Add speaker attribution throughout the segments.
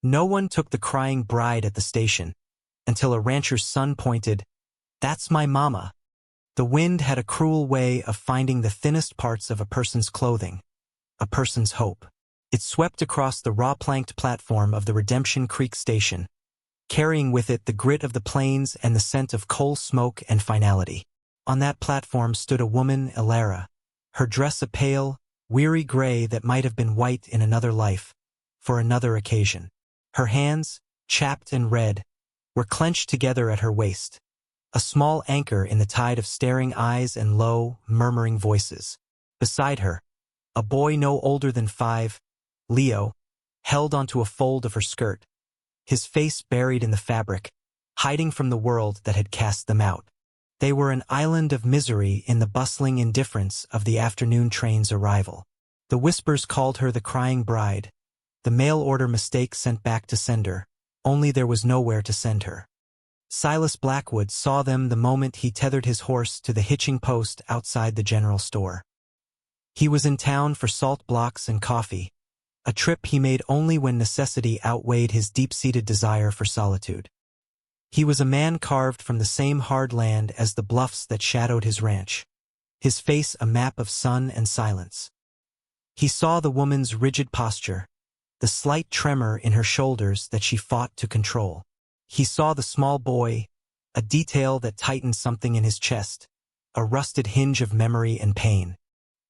Speaker 1: No one took the crying bride at the station, until a rancher's son pointed, "That's my mama." The wind had a cruel way of finding the thinnest parts of a person's clothing, a person's hope. It swept across the raw-planked platform of the Redemption Creek station, carrying with it the grit of the plains and the scent of coal smoke and finality. On that platform stood a woman, Elara, her dress a pale, weary gray that might have been white in another life, for another occasion. Her hands, chapped and red, were clenched together at her waist, a small anchor in the tide of staring eyes and low, murmuring voices. Beside her, a boy no older than 5, Leo, held onto a fold of her skirt, his face buried in the fabric, hiding from the world that had cast them out. They were an island of misery in the bustling indifference of the afternoon train's arrival. The whispers called her the crying bride, the mail order mistake sent back to sender, only there was nowhere to send her. Silas Blackwood saw them the moment he tethered his horse to the hitching post outside the general store. He was in town for salt blocks and coffee, a trip he made only when necessity outweighed his deep-seated desire for solitude. He was a man carved from the same hard land as the bluffs that shadowed his ranch, his face a map of sun and silence. He saw the woman's rigid posture, the slight tremor in her shoulders that she fought to control. He saw the small boy, a detail that tightened something in his chest, a rusted hinge of memory and pain.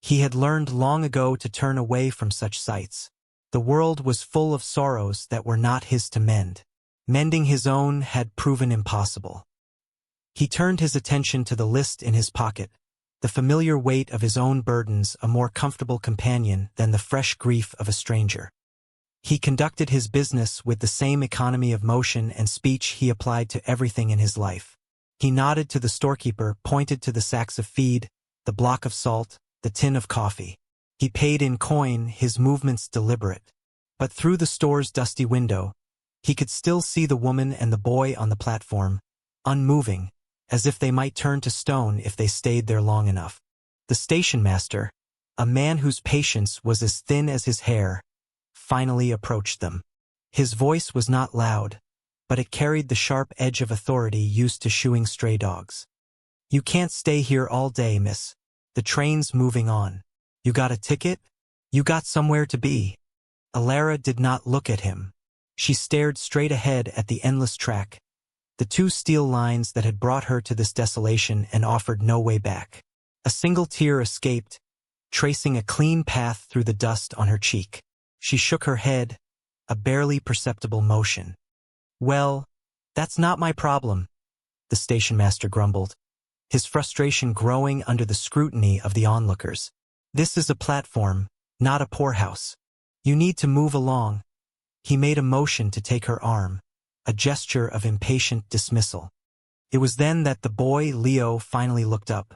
Speaker 1: He had learned long ago to turn away from such sights. The world was full of sorrows that were not his to mend. Mending his own had proven impossible. He turned his attention to the list in his pocket, the familiar weight of his own burdens a more comfortable companion than the fresh grief of a stranger. He conducted his business with the same economy of motion and speech he applied to everything in his life. He nodded to the storekeeper, pointed to the sacks of feed, the block of salt, the tin of coffee. He paid in coin, his movements deliberate. But through the store's dusty window, he could still see the woman and the boy on the platform, unmoving, as if they might turn to stone if they stayed there long enough. The station master, a man whose patience was as thin as his hair, finally approached them. His voice was not loud, but it carried the sharp edge of authority used to shooing stray dogs. "You can't stay here all day, miss. The train's moving on. You got a ticket? You got somewhere to be." Elara did not look at him. She stared straight ahead at the endless track, the 2 steel lines that had brought her to this desolation and offered no way back. A single tear escaped, tracing a clean path through the dust on her cheek. She shook her head, a barely perceptible motion. "Well, that's not my problem," the station master grumbled, his frustration growing under the scrutiny of the onlookers. "This is a platform, not a poorhouse. You need to move along." He made a motion to take her arm, a gesture of impatient dismissal. It was then that the boy, Leo, finally looked up.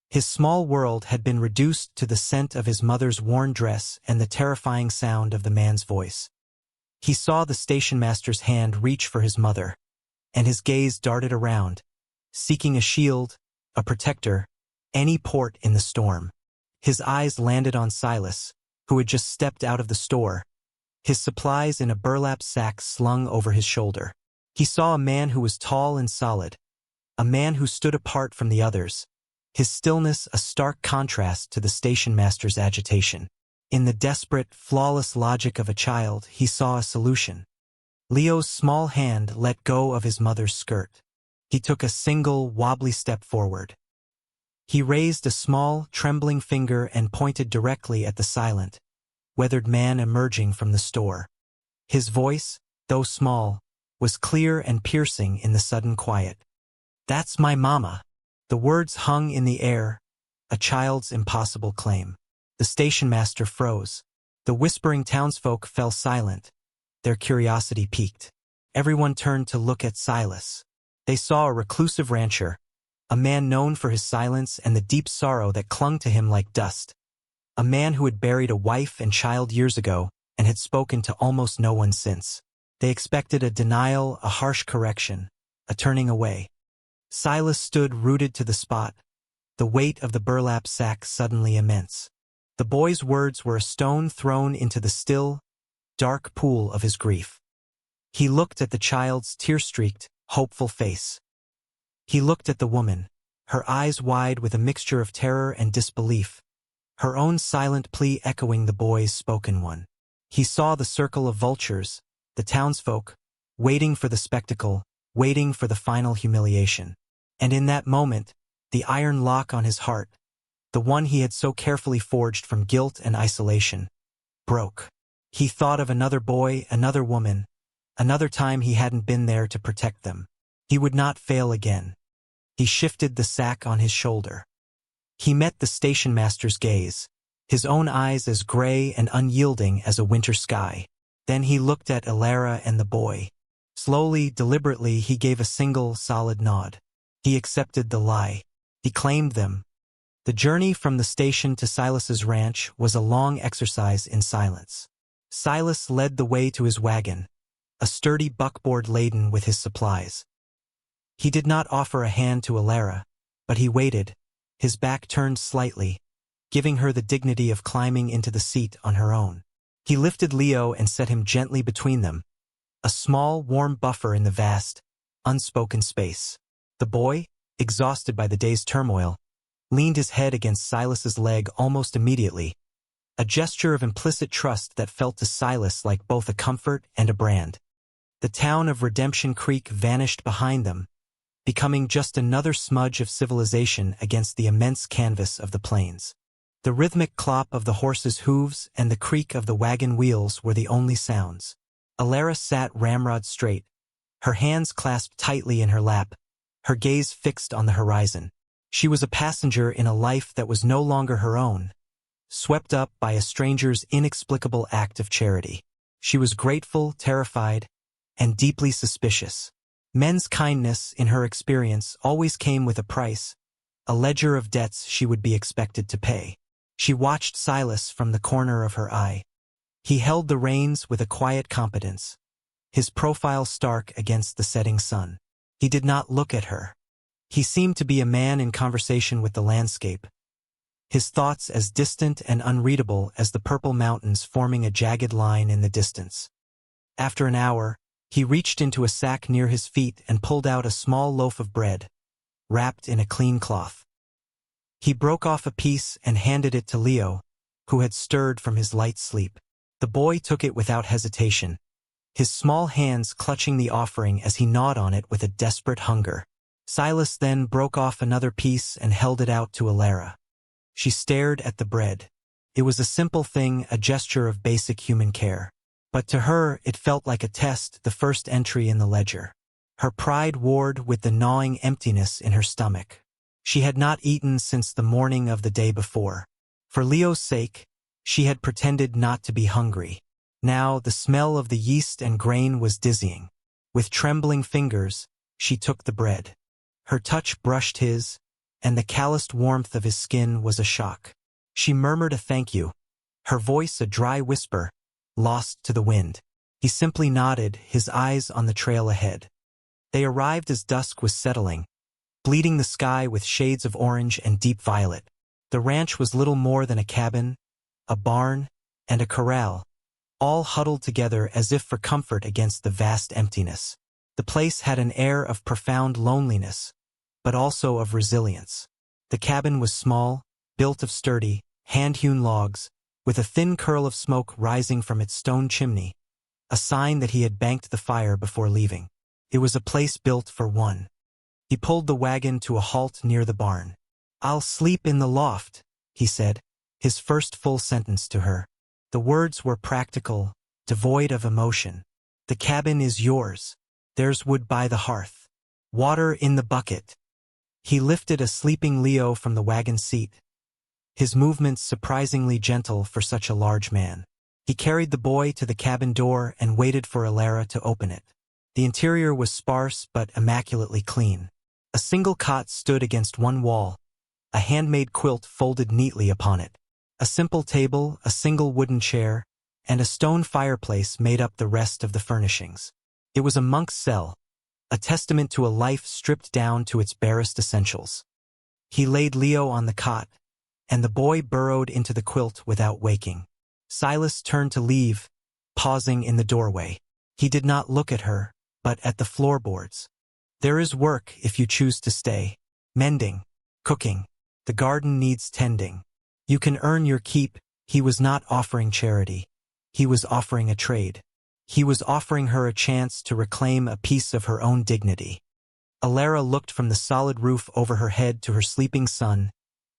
Speaker 1: His small world had been reduced to the scent of his mother's worn dress and the terrifying sound of the man's voice. He saw the station master's hand reach for his mother, and his gaze darted around, seeking a shield, a protector, any port in the storm. His eyes landed on Silas, who had just stepped out of the store, his supplies in a burlap sack slung over his shoulder. He saw a man who was tall and solid, a man who stood apart from the others, his stillness a stark contrast to the station master's agitation. In the desperate, flawless logic of a child, he saw a solution. Leo's small hand let go of his mother's skirt. He took a single, wobbly step forward. He raised a small, trembling finger and pointed directly at the silent, weathered man emerging from the store. His voice, though small, was clear and piercing in the sudden quiet. "That's my mama." The words hung in the air, a child's impossible claim. The station master froze. The whispering townsfolk fell silent, their curiosity piqued. Everyone turned to look at Silas. They saw a reclusive rancher, a man known for his silence and the deep sorrow that clung to him like dust. A man who had buried a wife and child years ago and had spoken to almost no one since. They expected a denial, a harsh correction, a turning away. Silas stood rooted to the spot, the weight of the burlap sack suddenly immense. The boy's words were a stone thrown into the still, dark pool of his grief. He looked at the child's tear-streaked, hopeful face. He looked at the woman, her eyes wide with a mixture of terror and disbelief, her own silent plea echoing the boy's spoken one. He saw the circle of vultures, the townsfolk, waiting for the spectacle, waiting for the final humiliation. And in that moment, the iron lock on his heart, the one he had so carefully forged from guilt and isolation, broke. He thought of another boy, another woman, another time he hadn't been there to protect them. He would not fail again. He shifted the sack on his shoulder. He met the station master's gaze, his own eyes as gray and unyielding as a winter sky. Then he looked at Alara and the boy. Slowly, deliberately, he gave a single, solid nod. He accepted the lie. He claimed them. The journey from the station to Silas's ranch was a long exercise in silence. Silas led the way to his wagon, a sturdy buckboard laden with his supplies. He did not offer a hand to Alara, but he waited, his back turned slightly, giving her the dignity of climbing into the seat on her own. He lifted Leo and set him gently between them, a small, warm buffer in the vast, unspoken space. The boy, exhausted by the day's turmoil, leaned his head against Silas's leg almost immediately, a gesture of implicit trust that felt to Silas like both a comfort and a brand. The town of Redemption Creek vanished behind them, becoming just another smudge of civilization against the immense canvas of the plains. The rhythmic clop of the horses' hooves and the creak of the wagon wheels were the only sounds. Alara sat ramrod straight, her hands clasped tightly in her lap, her gaze fixed on the horizon. She was a passenger in a life that was no longer her own, swept up by a stranger's inexplicable act of charity. She was grateful, terrified, and deeply suspicious. Men's kindness, in her experience, always came with a price, a ledger of debts she would be expected to pay. She watched Silas from the corner of her eye. He held the reins with a quiet competence, his profile stark against the setting sun. He did not look at her. He seemed to be a man in conversation with the landscape, his thoughts as distant and unreadable as the purple mountains forming a jagged line in the distance. After an hour, he reached into a sack near his feet and pulled out a small loaf of bread, wrapped in a clean cloth. He broke off a piece and handed it to Leo, who had stirred from his light sleep. The boy took it without hesitation, his small hands clutching the offering as he gnawed on it with a desperate hunger. Silas then broke off another piece and held it out to Alara. She stared at the bread. It was a simple thing, a gesture of basic human care. But to her, it felt like a test, the first entry in the ledger. Her pride warred with the gnawing emptiness in her stomach. She had not eaten since the morning of the day before. For Leo's sake, she had pretended not to be hungry. Now, the smell of the yeast and grain was dizzying. With trembling fingers, she took the bread. Her touch brushed his, and the calloused warmth of his skin was a shock. She murmured a thank you, her voice a dry whisper, lost to the wind. He simply nodded, his eyes on the trail ahead. They arrived as dusk was settling, bleeding the sky with shades of orange and deep violet. The ranch was little more than a cabin, a barn, and a corral, all huddled together as if for comfort against the vast emptiness. The place had an air of profound loneliness, but also of resilience. The cabin was small, built of sturdy, hand-hewn logs, with a thin curl of smoke rising from its stone chimney, a sign that he had banked the fire before leaving. It was a place built for one. He pulled the wagon to a halt near the barn. "I'll sleep in the loft," he said, his first full sentence to her. The words were practical, devoid of emotion. "The cabin is yours. There's wood by the hearth. Water in the bucket." He lifted a sleeping Leo from the wagon seat, his movements surprisingly gentle for such a large man. He carried the boy to the cabin door and waited for Alara to open it. The interior was sparse but immaculately clean. A single cot stood against one wall, a handmade quilt folded neatly upon it. A simple table, a single wooden chair, and a stone fireplace made up the rest of the furnishings. It was a monk's cell, a testament to a life stripped down to its barest essentials. He laid Leo on the cot, and the boy burrowed into the quilt without waking. Silas turned to leave, pausing in the doorway. He did not look at her, but at the floorboards. "There is work if you choose to stay. Mending, cooking. The garden needs tending. You can earn your keep." He was not offering charity. He was offering a trade. He was offering her a chance to reclaim a piece of her own dignity. Alara looked from the solid roof over her head to her sleeping son,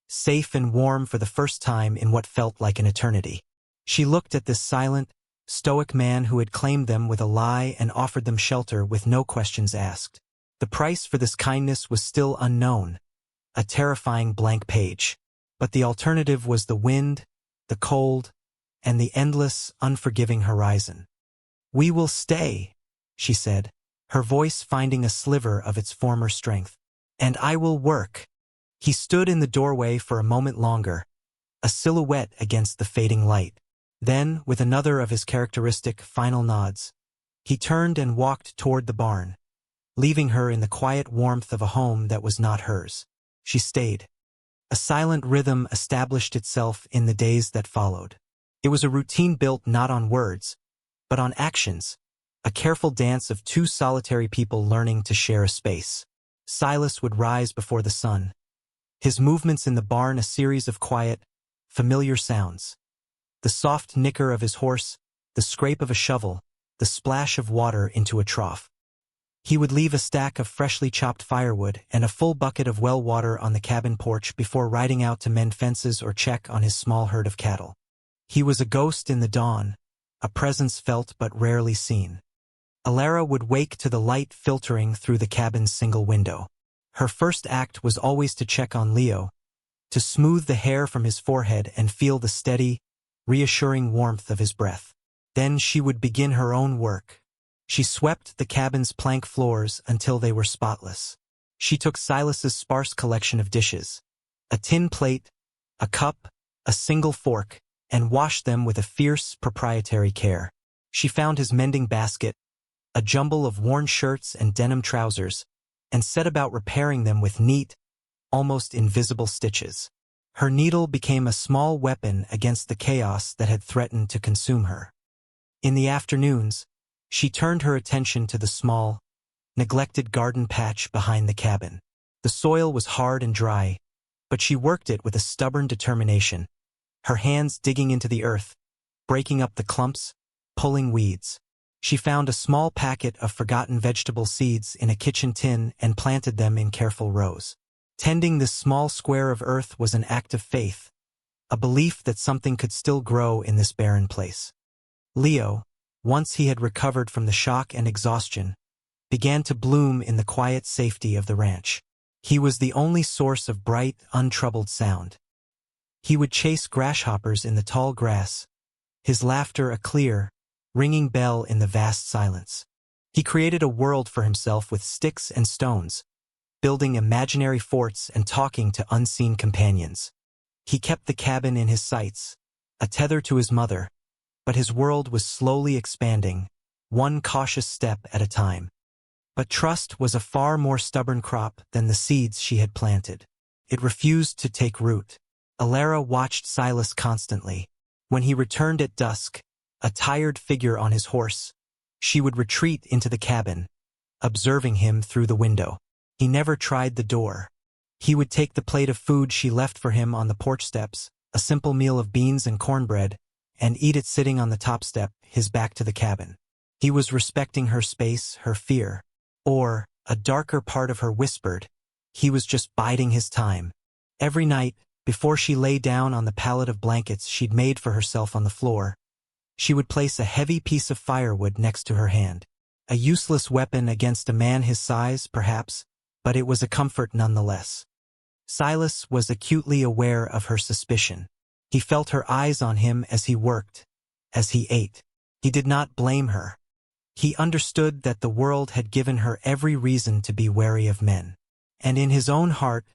Speaker 1: safe and warm for the first time in what felt like an eternity. She looked at this silent, stoic man who had claimed them with a lie and offered them shelter with no questions asked. The price for this kindness was still unknown, a terrifying blank page. But the alternative was the wind, the cold, and the endless, unforgiving horizon. "We will stay," she said, her voice finding a sliver of its former strength. "And I will work." He stood in the doorway for a moment longer, a silhouette against the fading light. Then, with another of his characteristic final nods, he turned and walked toward the barn, leaving her in the quiet warmth of a home that was not hers. She stayed. A silent rhythm established itself in the days that followed. It was a routine built not on words, but on actions, a careful dance of two solitary people learning to share a space. Silas would rise before the sun, his movements in the barn a series of quiet, familiar sounds. The soft nicker of his horse, the scrape of a shovel, the splash of water into a trough. He would leave a stack of freshly chopped firewood and a full bucket of well water on the cabin porch before riding out to mend fences or check on his small herd of cattle. He was a ghost in the dawn, a presence felt but rarely seen. Alara would wake to the light filtering through the cabin's single window. Her first act was always to check on Leo, to smooth the hair from his forehead and feel the steady, reassuring warmth of his breath. Then she would begin her own work. She swept the cabin's plank floors until they were spotless. She took Silas's sparse collection of dishes, a tin plate, a cup, a single fork, and washed them with a fierce, proprietary care. She found his mending basket, a jumble of worn shirts and denim trousers, and set about repairing them with neat, almost invisible stitches. Her needle became a small weapon against the chaos that had threatened to consume her. In the afternoons, she turned her attention to the small, neglected garden patch behind the cabin. The soil was hard and dry, but she worked it with a stubborn determination, her hands digging into the earth, breaking up the clumps, pulling weeds. She found a small packet of forgotten vegetable seeds in a kitchen tin and planted them in careful rows. Tending this small square of earth was an act of faith, a belief that something could still grow in this barren place. Leo, once he had recovered from the shock and exhaustion, began to bloom in the quiet safety of the ranch. He was the only source of bright, untroubled sound. He would chase grasshoppers in the tall grass, his laughter a clear, ringing bell in the vast silence. He created a world for himself with sticks and stones, building imaginary forts and talking to unseen companions. He kept the cabin in his sights, a tether to his mother, but his world was slowly expanding, one cautious step at a time. But trust was a far more stubborn crop than the seeds she had planted. It refused to take root. Alara watched Silas constantly. When he returned at dusk, a tired figure on his horse, she would retreat into the cabin, observing him through the window. He never tried the door. He would take the plate of food she left for him on the porch steps, a simple meal of beans and cornbread, and eat it sitting on the top step, his back to the cabin. He was respecting her space, her fear. Or, a darker part of her whispered, he was just biding his time. Every night, before she lay down on the pallet of blankets she'd made for herself on the floor, she would place a heavy piece of firewood next to her hand. A useless weapon against a man his size, perhaps, but it was a comfort nonetheless. Silas was acutely aware of her suspicion. He felt her eyes on him as he worked, as he ate. He did not blame her. He understood that the world had given her every reason to be wary of men. And in his own heart,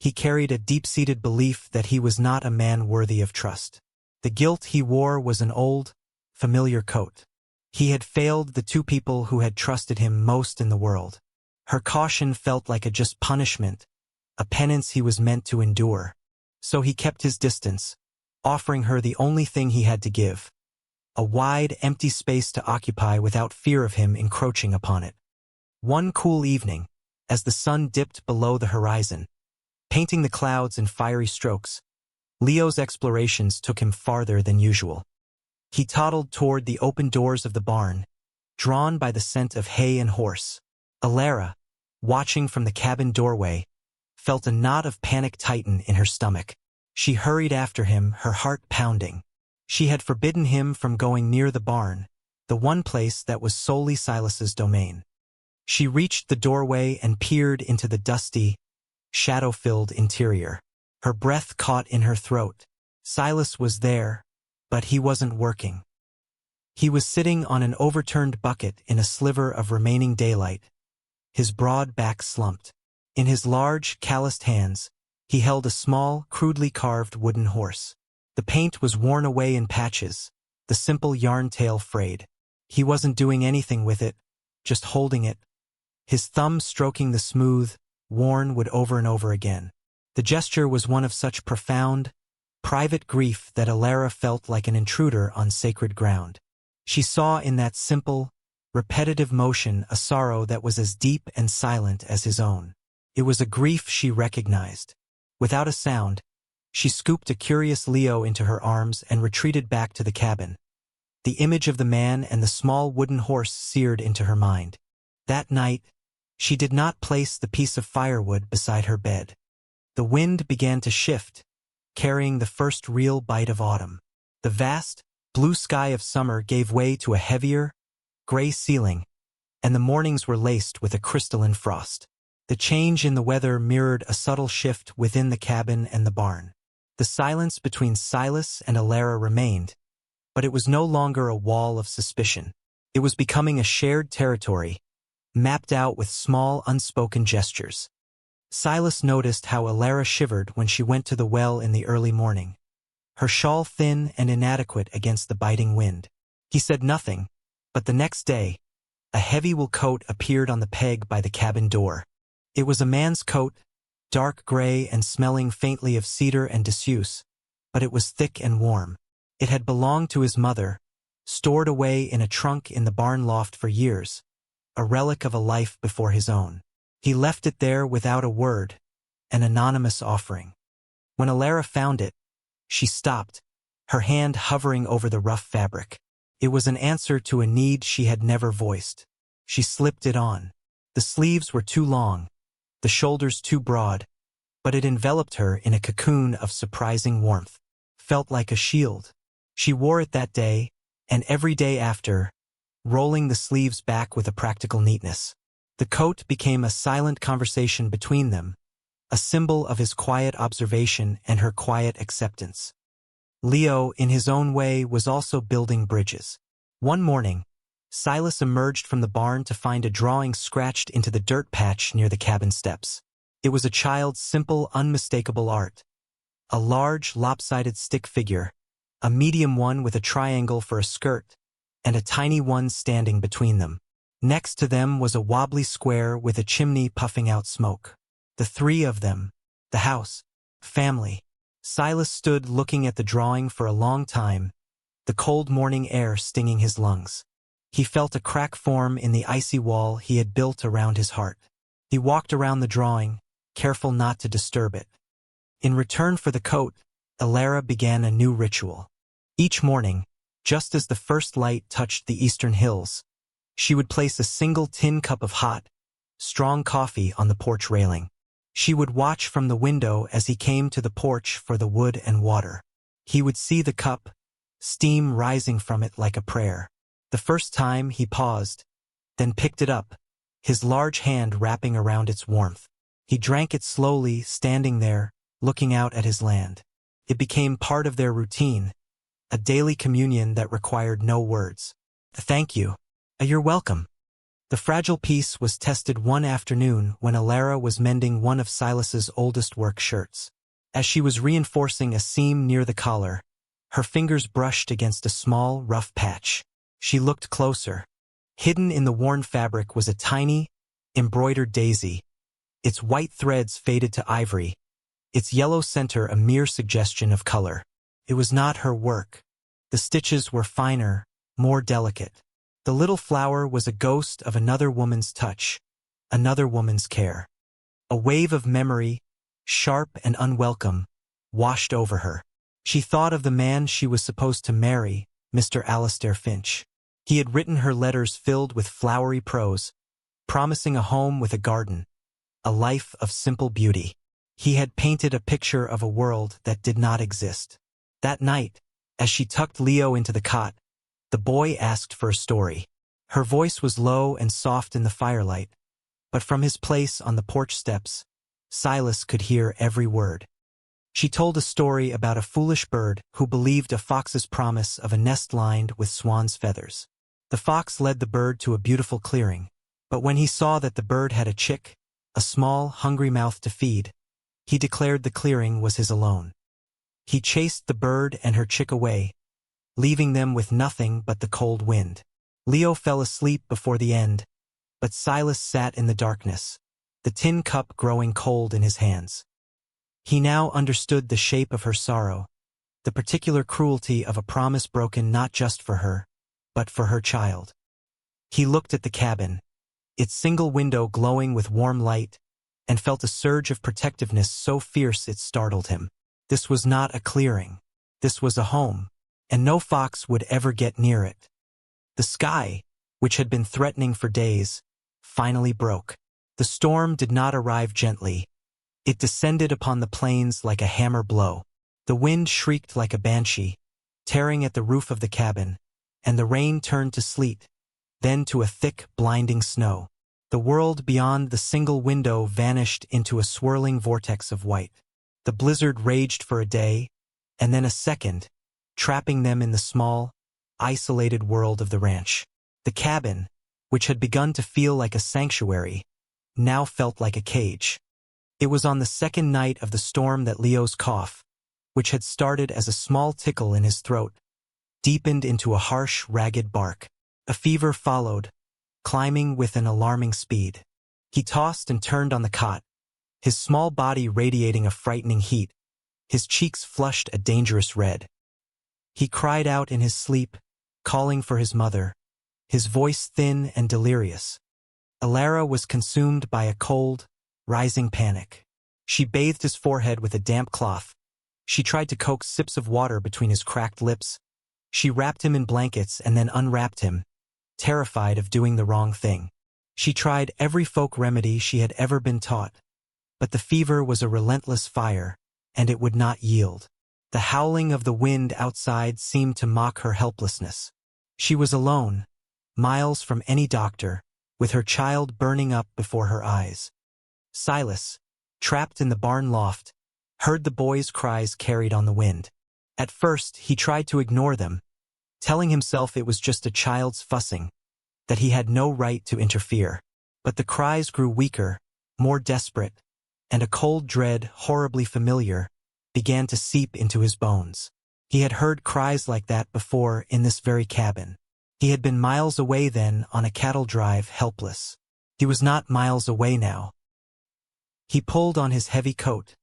Speaker 1: he carried a deep-seated belief that he was not a man worthy of trust. The guilt he wore was an old, familiar coat. He had failed the two people who had trusted him most in the world. Her caution felt like a just punishment, a penance he was meant to endure. So he kept his distance, offering her the only thing he had to give, a wide, empty space to occupy without fear of him encroaching upon it. One cool evening, as the sun dipped below the horizon, painting the clouds in fiery strokes, Leo's explorations took him farther than usual. He toddled toward the open doors of the barn, drawn by the scent of hay and horse. Alara, watching from the cabin doorway, felt a knot of panic tighten in her stomach. She hurried after him, her heart pounding. She had forbidden him from going near the barn, the one place that was solely Silas's domain. She reached the doorway and peered into the dusty, shadow-filled interior. Her breath caught in her throat. Silas was there, but he wasn't working. He was sitting on an overturned bucket in a sliver of remaining daylight, his broad back slumped. In his large, calloused hands, he held a small, crudely carved wooden horse. The paint was worn away in patches, the simple yarn tail frayed. He wasn't doing anything with it, just holding it, his thumb stroking the smooth, worn wood over and over again. The gesture was one of such profound, private grief that Alara felt like an intruder on sacred ground. She saw in that simple, repetitive motion a sorrow that was as deep and silent as his own. It was a grief she recognized. Without a sound, she scooped a curious Leo into her arms and retreated back to the cabin. The image of the man and the small wooden horse seared into her mind. That night, she did not place the piece of firewood beside her bed. The wind began to shift, carrying the first real bite of autumn. The vast, blue sky of summer gave way to a heavier, gray ceiling, and the mornings were laced with a crystalline frost. The change in the weather mirrored a subtle shift within the cabin and the barn. The silence between Silas and Alara remained, but it was no longer a wall of suspicion. It was becoming a shared territory, mapped out with small, unspoken gestures. Silas noticed how Alara shivered when she went to the well in the early morning, her shawl thin and inadequate against the biting wind. He said nothing, but the next day, a heavy wool coat appeared on the peg by the cabin door. It was a man's coat, dark gray and smelling faintly of cedar and disuse, but it was thick and warm. It had belonged to his mother, stored away in a trunk in the barn loft for years, a relic of a life before his own. He left it there without a word, an anonymous offering. When Alara found it, she stopped, her hand hovering over the rough fabric. It was an answer to a need she had never voiced. She slipped it on. The sleeves were too long, the shoulders too broad, but it enveloped her in a cocoon of surprising warmth. Felt like a shield. She wore it that day, and every day after, rolling the sleeves back with a practical neatness. The coat became a silent conversation between them, a symbol of his quiet observation and her quiet acceptance. Leo, in his own way, was also building bridges. One morning, Silas emerged from the barn to find a drawing scratched into the dirt patch near the cabin steps. It was a child's simple, unmistakable art. A large, lopsided stick figure, a medium one with a triangle for a skirt, and a tiny one standing between them. Next to them was a wobbly square with a chimney puffing out smoke. The three of them, the house, family. Silas stood looking at the drawing for a long time, the cold morning air stinging his lungs. He felt a crack form in the icy wall he had built around his heart. He walked around the drawing, careful not to disturb it. In return for the coat, Alara began a new ritual. Each morning, just as the first light touched the eastern hills, she would place a single tin cup of hot, strong coffee on the porch railing. She would watch from the window as he came to the porch for the wood and water. He would see the cup, steam rising from it like a prayer. The first time he paused, then picked it up, his large hand wrapping around its warmth. He drank it slowly, standing there, looking out at his land. It became part of their routine, a daily communion that required no words. Thank you. You're welcome. The fragile piece was tested one afternoon when Alara was mending one of Silas's oldest work shirts. As she was reinforcing a seam near the collar, her fingers brushed against a small, rough patch. She looked closer. Hidden in the worn fabric was a tiny, embroidered daisy, its white threads faded to ivory, its yellow center a mere suggestion of color. It was not her work. The stitches were finer, more delicate. The little flower was a ghost of another woman's touch, another woman's care. A wave of memory, sharp and unwelcome, washed over her. She thought of the man she was supposed to marry, Mr. Alistair Finch. He had written her letters filled with flowery prose, promising a home with a garden, a life of simple beauty. He had painted a picture of a world that did not exist. That night, as she tucked Leo into the cot, the boy asked for a story. Her voice was low and soft in the firelight, but from his place on the porch steps, Silas could hear every word. She told a story about a foolish bird who believed a fox's promise of a nest lined with swan's feathers. The fox led the bird to a beautiful clearing, but when he saw that the bird had a chick, a small, hungry mouth to feed, he declared the clearing was his alone. He chased the bird and her chick away, leaving them with nothing but the cold wind. Leo fell asleep before the end, but Silas sat in the darkness, the tin cup growing cold in his hands. He now understood the shape of her sorrow, the particular cruelty of a promise broken not just for her, but for her child. He looked at the cabin, its single window glowing with warm light, and felt a surge of protectiveness so fierce it startled him. This was not a clearing. This was a home, and no fox would ever get near it. The sky, which had been threatening for days, finally broke. The storm did not arrive gently. It descended upon the plains like a hammer blow. The wind shrieked like a banshee, tearing at the roof of the cabin, and the rain turned to sleet, then to a thick, blinding snow. The world beyond the single window vanished into a swirling vortex of white. The blizzard raged for a day, and then a second, trapping them in the small, isolated world of the ranch. The cabin, which had begun to feel like a sanctuary, now felt like a cage. It was on the second night of the storm that Leo's cough, which had started as a small tickle in his throat, deepened into a harsh, ragged bark. A fever followed, climbing with an alarming speed. He tossed and turned on the cot, his small body radiating a frightening heat, his cheeks flushed a dangerous red. He cried out in his sleep, calling for his mother, his voice thin and delirious. Alara was consumed by a cold, rising panic. She bathed his forehead with a damp cloth. She tried to coax sips of water between his cracked lips. She wrapped him in blankets and then unwrapped him, terrified of doing the wrong thing. She tried every folk remedy she had ever been taught, but the fever was a relentless fire, and it would not yield. The howling of the wind outside seemed to mock her helplessness. She was alone, miles from any doctor, with her child burning up before her eyes. Silas, trapped in the barn loft, heard the boy's cries carried on the wind. At first, he tried to ignore them, telling himself it was just a child's fussing, that he had no right to interfere. But the cries grew weaker, more desperate, and a cold dread, horribly familiar, began to seep into his bones. He had heard cries like that before in this very cabin. He had been miles away then on a cattle drive, helpless. He was not miles away now. He pulled on his heavy coat,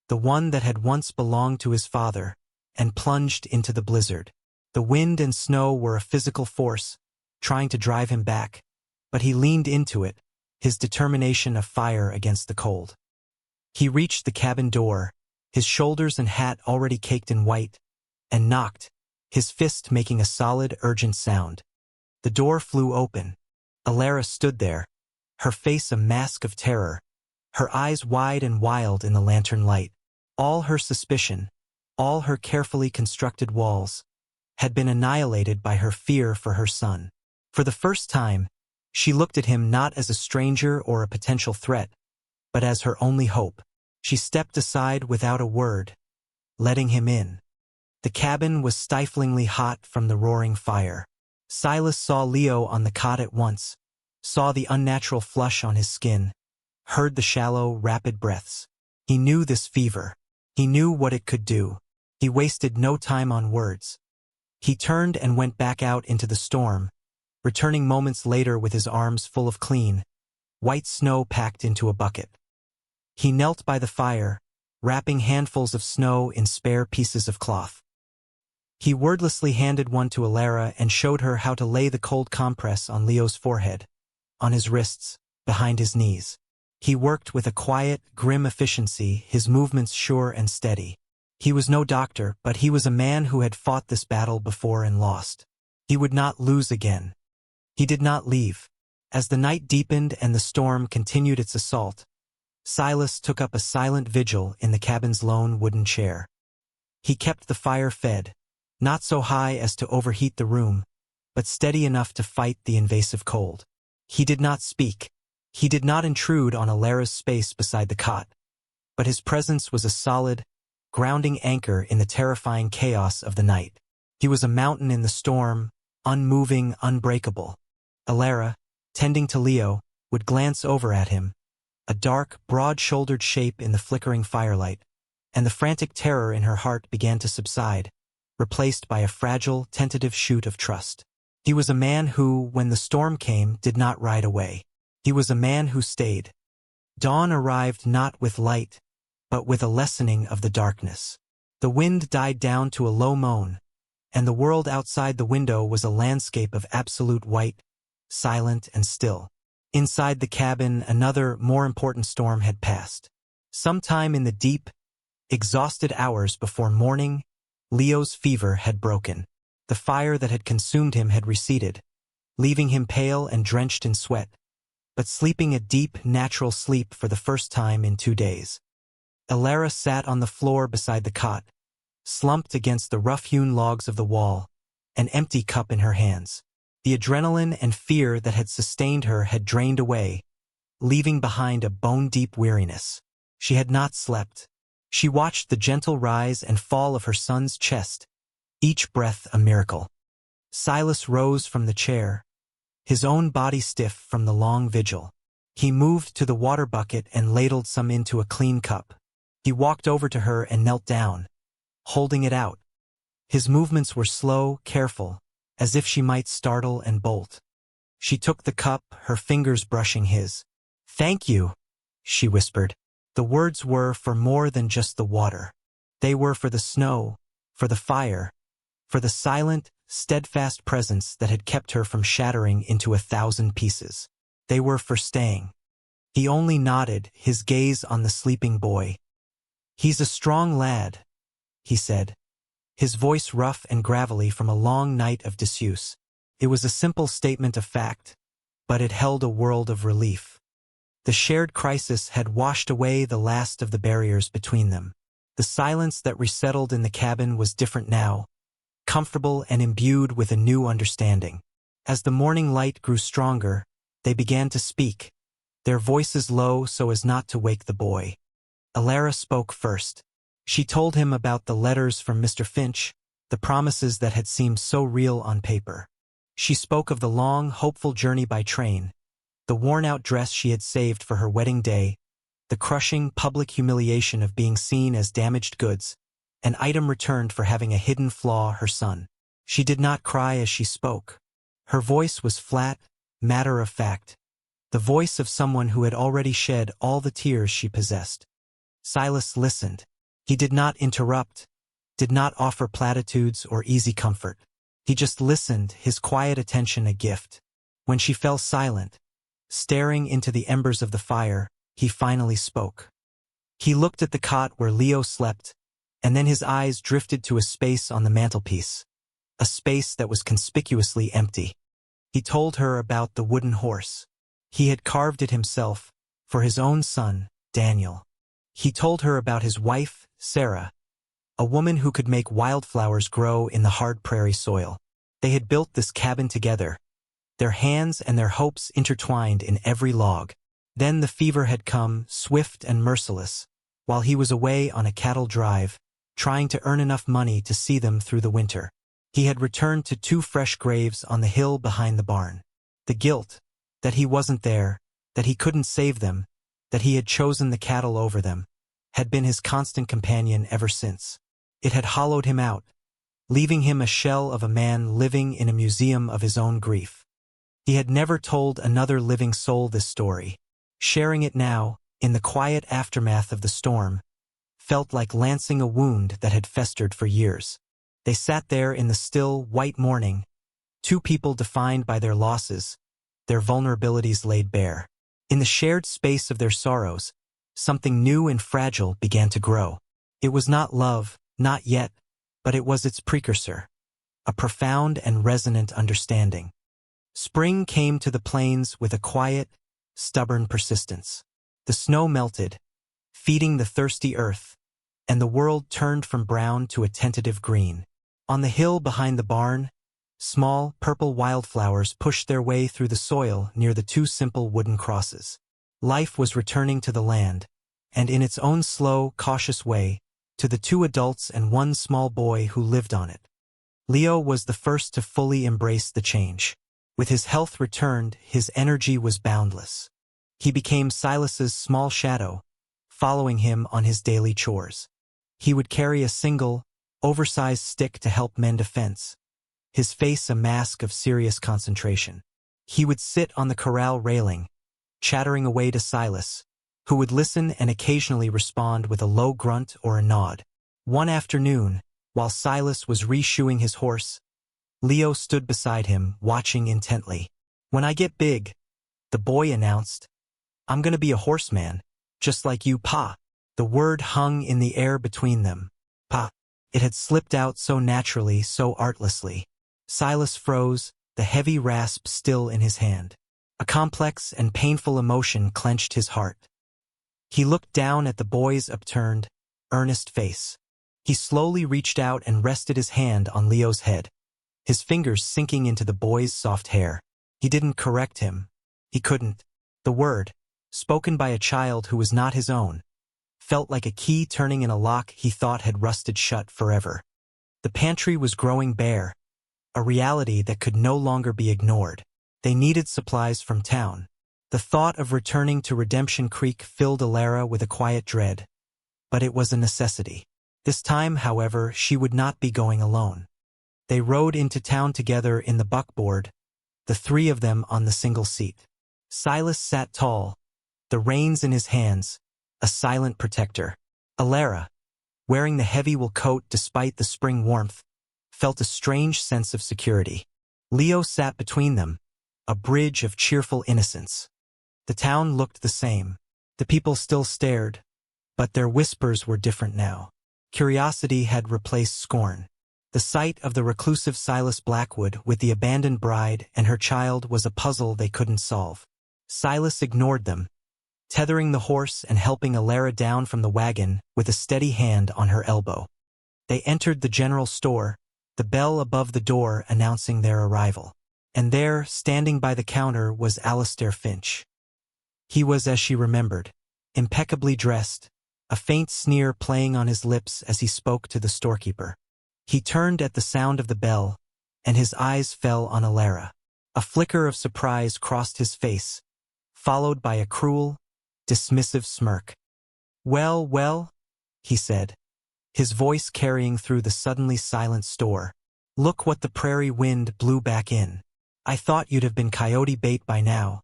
Speaker 1: the one that had once belonged to his father, and plunged into the blizzard. The wind and snow were a physical force, trying to drive him back, but he leaned into it, his determination of fire against the cold. He reached the cabin door, his shoulders and hat already caked in white, and knocked, his fist making a solid, urgent sound. The door flew open. Alara stood there, her face a mask of terror, her eyes wide and wild in the lantern light. All her suspicion, all her carefully constructed walls, had been annihilated by her fear for her son. For the first time, she looked at him not as a stranger or a potential threat, but as her only hope. She stepped aside without a word, letting him in. The cabin was stiflingly hot from the roaring fire. Silas saw Leo on the cot at once, saw the unnatural flush on his skin, heard the shallow, rapid breaths. He knew this fever. He knew what it could do. He wasted no time on words. He turned and went back out into the storm, returning moments later with his arms full of clean, white snow packed into a bucket. He knelt by the fire, wrapping handfuls of snow in spare pieces of cloth. He wordlessly handed one to Alara and showed her how to lay the cold compress on Leo's forehead, on his wrists, behind his knees. He worked with a quiet, grim efficiency, his movements sure and steady. He was no doctor, but he was a man who had fought this battle before and lost. He would not lose again. He did not leave. As the night deepened and the storm continued its assault, Silas took up a silent vigil in the cabin's lone wooden chair. He kept the fire fed, not so high as to overheat the room, but steady enough to fight the invasive cold. He did not speak. He did not intrude on Alara's space beside the cot, but his presence was a solid, grounding anchor in the terrifying chaos of the night. He was a mountain in the storm, unmoving, unbreakable. Alara, tending to Leo, would glance over at him, a dark, broad-shouldered shape in the flickering firelight, and the frantic terror in her heart began to subside, replaced by a fragile, tentative shoot of trust. He was a man who, when the storm came, did not ride away. He was a man who stayed. Dawn arrived not with light, but with a lessening of the darkness. The wind died down to a low moan, and the world outside the window was a landscape of absolute white, silent and still. Inside the cabin, another, more important storm had passed. Sometime in the deep, exhausted hours before morning, Leo's fever had broken. The fire that had consumed him had receded, leaving him pale and drenched in sweat, but sleeping a deep, natural sleep for the first time in 2 days. Alara sat on the floor beside the cot, slumped against the rough-hewn logs of the wall, an empty cup in her hands. The adrenaline and fear that had sustained her had drained away, leaving behind a bone-deep weariness. She had not slept. She watched the gentle rise and fall of her son's chest, each breath a miracle. Silas rose from the chair, his own body stiff from the long vigil. He moved to the water bucket and ladled some into a clean cup. He walked over to her and knelt down, holding it out. His movements were slow, careful, as if she might startle and bolt. She took the cup, her fingers brushing his. "Thank you," she whispered. The words were for more than just the water. They were for the snow, for the fire, for the silent, steadfast presence that had kept her from shattering into 1,000 pieces. They were for staying. He only nodded, his gaze on the sleeping boy. "He's a strong lad," he said, his voice rough and gravelly from a long night of disuse. It was a simple statement of fact, but it held a world of relief. The shared crisis had washed away the last of the barriers between them. The silence that resettled in the cabin was different now, comfortable and imbued with a new understanding. As the morning light grew stronger, they began to speak, their voices low so as not to wake the boy. Alara spoke first. She told him about the letters from Mr. Finch, the promises that had seemed so real on paper. She spoke of the long, hopeful journey by train, the worn-out dress she had saved for her wedding day, the crushing public humiliation of being seen as damaged goods, an item returned for having a hidden flaw, her son. She did not cry as she spoke. Her voice was flat, matter-of-fact, the voice of someone who had already shed all the tears she possessed. Silas listened. He did not interrupt, did not offer platitudes or easy comfort. He just listened, his quiet attention a gift. When she fell silent, staring into the embers of the fire, he finally spoke. He looked at the cot where Leo slept, and then his eyes drifted to a space on the mantelpiece, a space that was conspicuously empty. He told her about the wooden horse. He had carved it himself, for his own son, Daniel. He told her about his wife, Sarah, a woman who could make wildflowers grow in the hard prairie soil. They had built this cabin together, their hands and their hopes intertwined in every log. Then the fever had come, swift and merciless, while he was away on a cattle drive, trying to earn enough money to see them through the winter. He had returned to 2 fresh graves on the hill behind the barn. The guilt, that he wasn't there, that he couldn't save them, that he had chosen the cattle over them, had been his constant companion ever since. It had hollowed him out, leaving him a shell of a man living in a museum of his own grief. He had never told another living soul this story. Sharing it now, in the quiet aftermath of the storm, felt like lancing a wound that had festered for years. They sat there in the still, white morning, two people defined by their losses, their vulnerabilities laid bare. In the shared space of their sorrows, something new and fragile began to grow. It was not love, not yet, but it was its precursor, a profound and resonant understanding. Spring came to the plains with a quiet, stubborn persistence. The snow melted, feeding the thirsty earth, and the world turned from brown to a tentative green. On the hill behind the barn, small, purple wildflowers pushed their way through the soil near the two simple wooden crosses. Life was returning to the land, and in its own slow, cautious way, to the two adults and one small boy who lived on it. Leo was the first to fully embrace the change. With his health returned, his energy was boundless. He became Silas's small shadow, following him on his daily chores. He would carry a single, oversized stick to help mend a fence, his face a mask of serious concentration. He would sit on the corral railing, chattering away to Silas, who would listen and occasionally respond with a low grunt or a nod. One afternoon, while Silas was reshoeing his horse, Leo stood beside him, watching intently. "When I get big," the boy announced, "I'm gonna be a horseman, just like you, Pa." The word hung in the air between them. Pa. It had slipped out so naturally, so artlessly. Silas froze, the heavy rasp still in his hand. A complex and painful emotion clenched his heart. He looked down at the boy's upturned, earnest face. He slowly reached out and rested his hand on Leo's head, his fingers sinking into the boy's soft hair. He didn't correct him. He couldn't. The word, spoken by a child who was not his own, felt like a key turning in a lock he thought had rusted shut forever. The pantry was growing bare, a reality that could no longer be ignored. They needed supplies from town. The thought of returning to Redemption Creek filled Alara with a quiet dread, but it was a necessity. This time, however, she would not be going alone. They rode into town together in the buckboard, the three of them on the single seat. Silas sat tall, the reins in his hands, a silent protector. Alara, wearing the heavy wool coat despite the spring warmth, felt a strange sense of security. Leo sat between them, a bridge of cheerful innocence. The town looked the same. The people still stared, but their whispers were different now. Curiosity had replaced scorn. The sight of the reclusive Silas Blackwood with the abandoned bride and her child was a puzzle they couldn't solve. Silas ignored them, tethering the horse and helping Alara down from the wagon with a steady hand on her elbow. They entered the general store, the bell above the door announcing their arrival. And there, standing by the counter, was Alistair Finch. He was as she remembered, impeccably dressed, a faint sneer playing on his lips as he spoke to the storekeeper. He turned at the sound of the bell, and his eyes fell on Alara. A flicker of surprise crossed his face, followed by a cruel, dismissive smirk. "Well, well," he said, his voice carrying through the suddenly silent store. "Look what the prairie wind blew back in. I thought you'd have been coyote bait by now."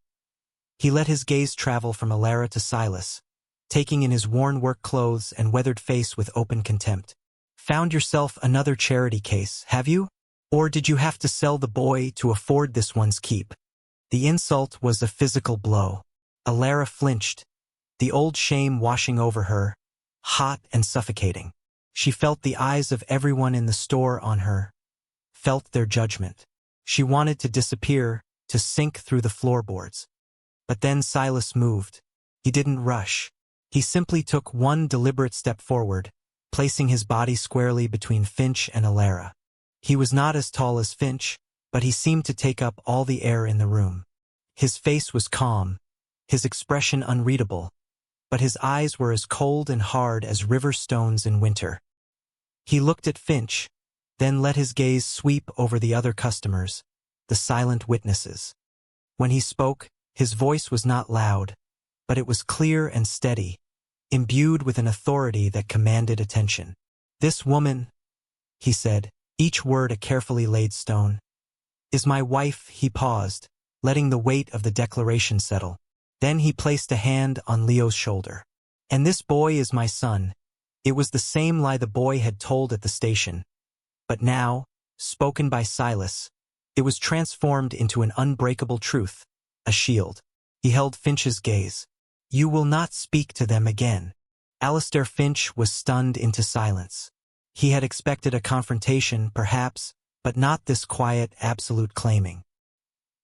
Speaker 1: He let his gaze travel from Alara to Silas, taking in his worn work clothes and weathered face with open contempt. "Found yourself another charity case, have you? Or did you have to sell the boy to afford this one's keep?" The insult was a physical blow. Alara flinched, the old shame washing over her, hot and suffocating. She felt the eyes of everyone in the store on her, felt their judgment. She wanted to disappear, to sink through the floorboards. But then Silas moved. He didn't rush. He simply took one deliberate step forward, placing his body squarely between Finch and Alara. He was not as tall as Finch, but he seemed to take up all the air in the room. His face was calm, his expression unreadable, but his eyes were as cold and hard as river stones in winter. He looked at Finch, then let his gaze sweep over the other customers, the silent witnesses. When he spoke, his voice was not loud, but it was clear and steady, imbued with an authority that commanded attention. "This woman," he said, each word a carefully laid stone, "is my wife." He paused, letting the weight of the declaration settle. Then he placed a hand on Leo's shoulder. "And this boy is my son." It was the same lie the boy had told at the station, But now, spoken by Silas, it was transformed into an unbreakable truth, a shield. He held Finch's gaze. "You will not speak to them again." Alistair Finch was stunned into silence. He had expected a confrontation, perhaps, but not this quiet, absolute claiming.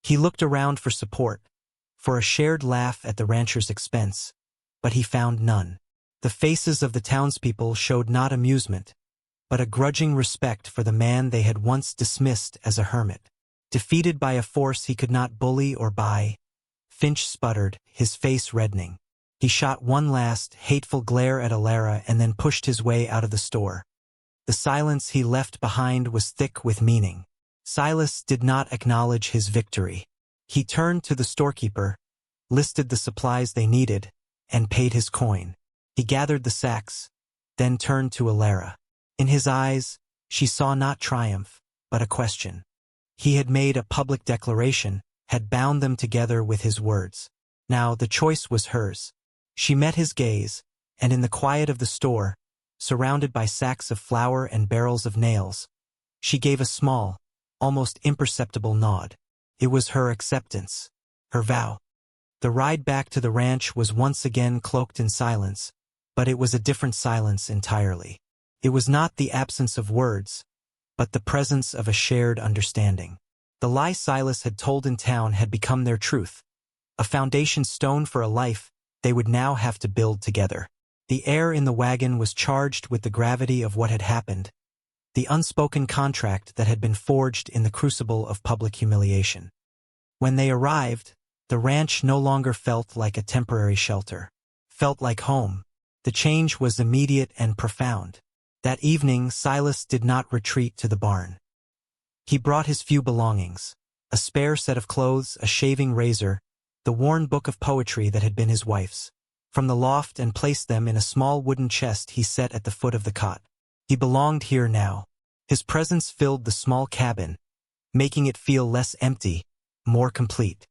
Speaker 1: He looked around for support, for a shared laugh at the rancher's expense, but he found none. The faces of the townspeople showed not amusement, but a grudging respect for the man they had once dismissed as a hermit. Defeated by a force he could not bully or buy, Finch sputtered, his face reddening. He shot one last, hateful glare at Alara and then pushed his way out of the store. The silence he left behind was thick with meaning. Silas did not acknowledge his victory. He turned to the storekeeper, listed the supplies they needed, and paid his coin. He gathered the sacks, then turned to Alara. In his eyes, she saw not triumph, but a question. He had made a public declaration, had bound them together with his words. Now the choice was hers. She met his gaze, and in the quiet of the store, surrounded by sacks of flour and barrels of nails, she gave a small, almost imperceptible nod. It was her acceptance, her vow. The ride back to the ranch was once again cloaked in silence, but it was a different silence entirely. It was not the absence of words, but the presence of a shared understanding. The lie Silas had told in town had become their truth, a foundation stone for a life they would now have to build together. The air in the wagon was charged with the gravity of what had happened, the unspoken contract that had been forged in the crucible of public humiliation. When they arrived, the ranch no longer felt like a temporary shelter, felt like home. The change was immediate and profound. That evening, Silas did not retreat to the barn. He brought his few belongings, a spare set of clothes, a shaving razor, the worn book of poetry that had been his wife's, from the loft and placed them in a small wooden chest he set at the foot of the cot. He belonged here now. His presence filled the small cabin, making it feel less empty, more complete.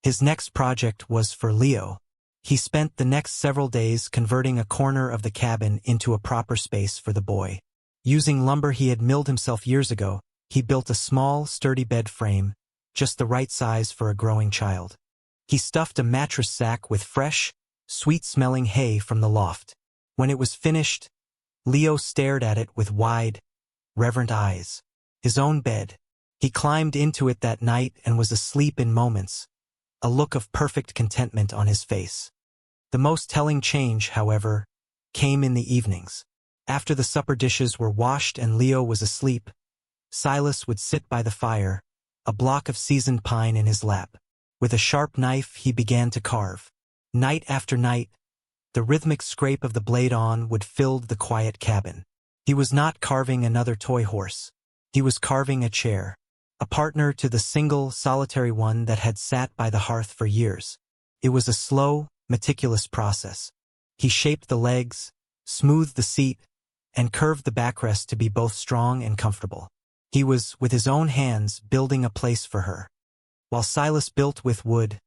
Speaker 1: His next project was for Leo. He spent the next several days converting a corner of the cabin into a proper space for the boy. Using lumber he had milled himself years ago, he built a small, sturdy bed frame, just the right size for a growing child. He stuffed a mattress sack with fresh, sweet-smelling hay from the loft. When it was finished, Leo stared at it with wide, reverent eyes. His own bed. He climbed into it that night and was asleep in moments, a look of perfect contentment on his face. The most telling change, however, came in the evenings. After the supper dishes were washed and Leo was asleep, Silas would sit by the fire, a block of seasoned pine in his lap. With a sharp knife he began to carve. Night after night, the rhythmic scrape of the blade would fill the quiet cabin. He was not carving another toy horse. He was carving a chair, a partner to the single, solitary one that had sat by the hearth for years. It was a slow, meticulous process. He shaped the legs, smoothed the seat, and curved the backrest to be both strong and comfortable. He was, with his own hands, building a place for her. While Silas built with wood,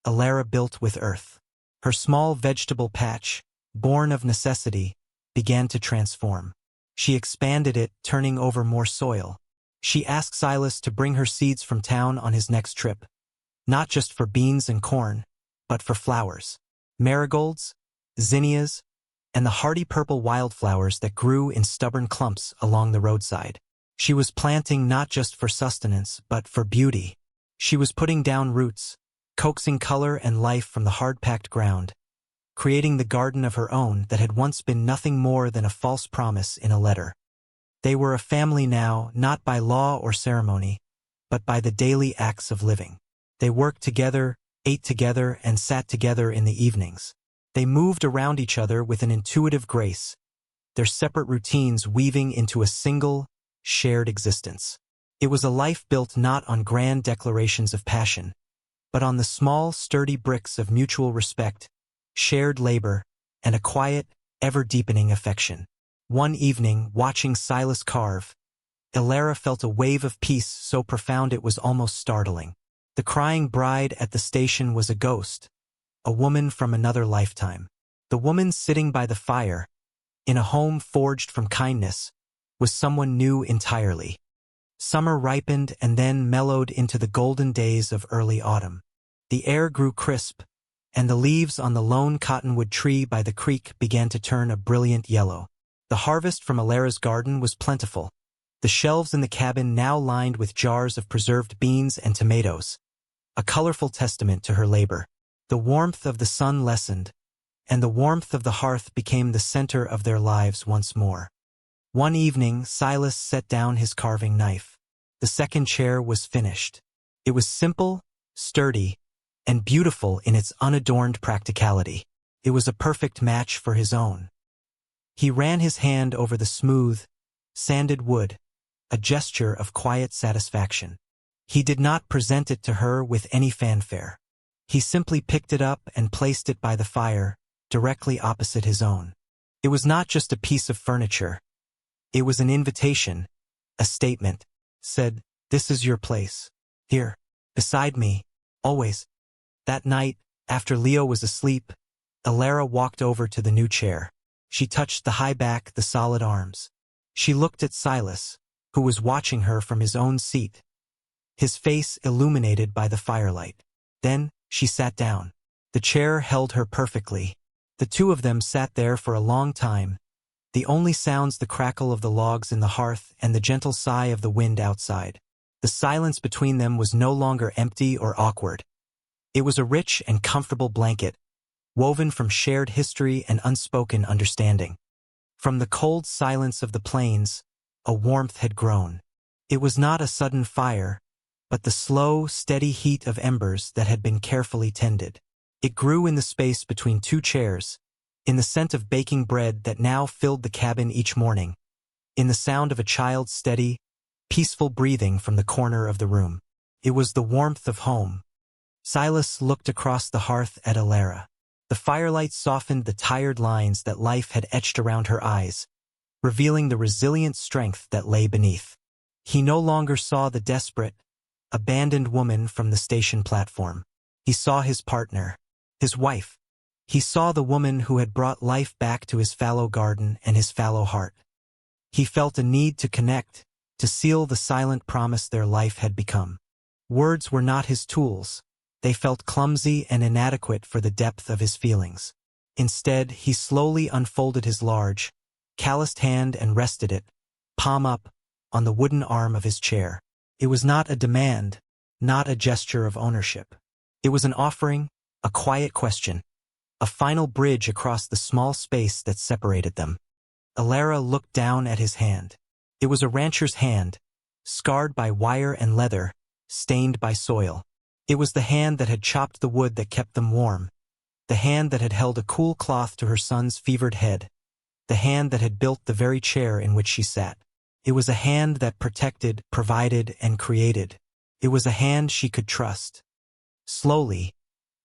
Speaker 1: Alara built with earth. Her small vegetable patch, born of necessity, began to transform. She expanded it, turning over more soil. She asked Silas to bring her seeds from town on his next trip, not just for beans and corn, but for flowers. Marigolds, zinnias, and the hardy purple wildflowers that grew in stubborn clumps along the roadside. She was planting not just for sustenance, but for beauty. She was putting down roots, coaxing color and life from the hard-packed ground, creating the garden of her own that had once been nothing more than a false promise in a letter. They were a family now, not by law or ceremony, but by the daily acts of living. They worked together, ate together, and sat together in the evenings. They moved around each other with an intuitive grace, their separate routines weaving into a single, shared existence. It was a life built not on grand declarations of passion, but on the small, sturdy bricks of mutual respect, shared labor, and a quiet, ever-deepening affection. One evening, watching Silas carve, Alara felt a wave of peace so profound it was almost startling. The crying bride at the station was a ghost, a woman from another lifetime. The woman sitting by the fire, in a home forged from kindness, was someone new entirely. Summer ripened and then mellowed into the golden days of early autumn. The air grew crisp, and the leaves on the lone cottonwood tree by the creek began to turn a brilliant yellow. The harvest from Alara's garden was plentiful, the shelves in the cabin now lined with jars of preserved beans and tomatoes, a colorful testament to her labor. The warmth of the sun lessened, and the warmth of the hearth became the center of their lives once more. One evening, Silas set down his carving knife. The second chair was finished. It was simple, sturdy, and beautiful in its unadorned practicality. It was a perfect match for his own. He ran his hand over the smooth, sanded wood, a gesture of quiet satisfaction. He did not present it to her with any fanfare. He simply picked it up and placed it by the fire, directly opposite his own. It was not just a piece of furniture. It was an invitation, a statement. Said, "This is your place. Here, beside me, always." That night, after Leo was asleep, Alara walked over to the new chair. She touched the high back, the solid arms. She looked at Silas, who was watching her from his own seat, his face illuminated by the firelight. Then, she sat down. The chair held her perfectly. The two of them sat there for a long time, the only sounds the crackle of the logs in the hearth and the gentle sigh of the wind outside. The silence between them was no longer empty or awkward. It was a rich and comfortable blanket, woven from shared history and unspoken understanding. From the cold silence of the plains, a warmth had grown. It was not a sudden fire, but the slow, steady heat of embers that had been carefully tended. It grew in the space between two chairs, in the scent of baking bread that now filled the cabin each morning, in the sound of a child's steady, peaceful breathing from the corner of the room. It was the warmth of home. Silas looked across the hearth at Alara. The firelight softened the tired lines that life had etched around her eyes, revealing the resilient strength that lay beneath. He no longer saw the desperate, abandoned woman from the station platform. He saw his partner, his wife. He saw the woman who had brought life back to his fallow garden and his fallow heart. He felt a need to connect, to seal the silent promise their life had become. Words were not his tools. They felt clumsy and inadequate for the depth of his feelings. Instead, he slowly unfolded his large, calloused hand and rested it, palm up, on the wooden arm of his chair. It was not a demand, not a gesture of ownership. It was an offering, a quiet question, a final bridge across the small space that separated them. Alara looked down at his hand. It was a rancher's hand, scarred by wire and leather, stained by soil. It was the hand that had chopped the wood that kept them warm, the hand that had held a cool cloth to her son's fevered head, the hand that had built the very chair in which she sat. It was a hand that protected, provided, and created. It was a hand she could trust. Slowly,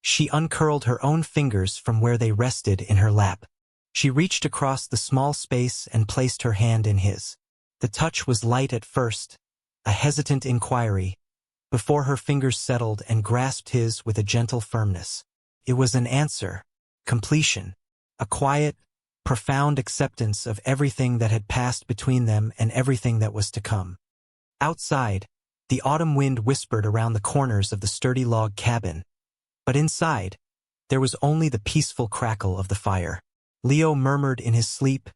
Speaker 1: she uncurled her own fingers from where they rested in her lap. She reached across the small space and placed her hand in his. The touch was light at first, a hesitant inquiry, before her fingers settled and grasped his with a gentle firmness. It was an answer, completion, a quiet, profound acceptance of everything that had passed between them and everything that was to come. Outside, the autumn wind whispered around the corners of the sturdy log cabin, but inside, there was only the peaceful crackle of the fire. Leo murmured in his sleep,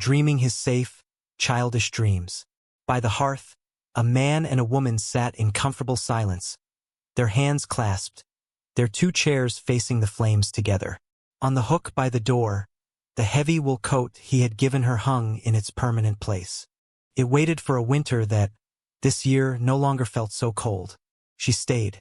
Speaker 1: dreaming his safe, childish dreams. By the hearth, a man and a woman sat in comfortable silence, their hands clasped, their two chairs facing the flames together. On the hook by the door, the heavy wool coat he had given her hung in its permanent place. It waited for a winter that, this year, no longer felt so cold. She stayed.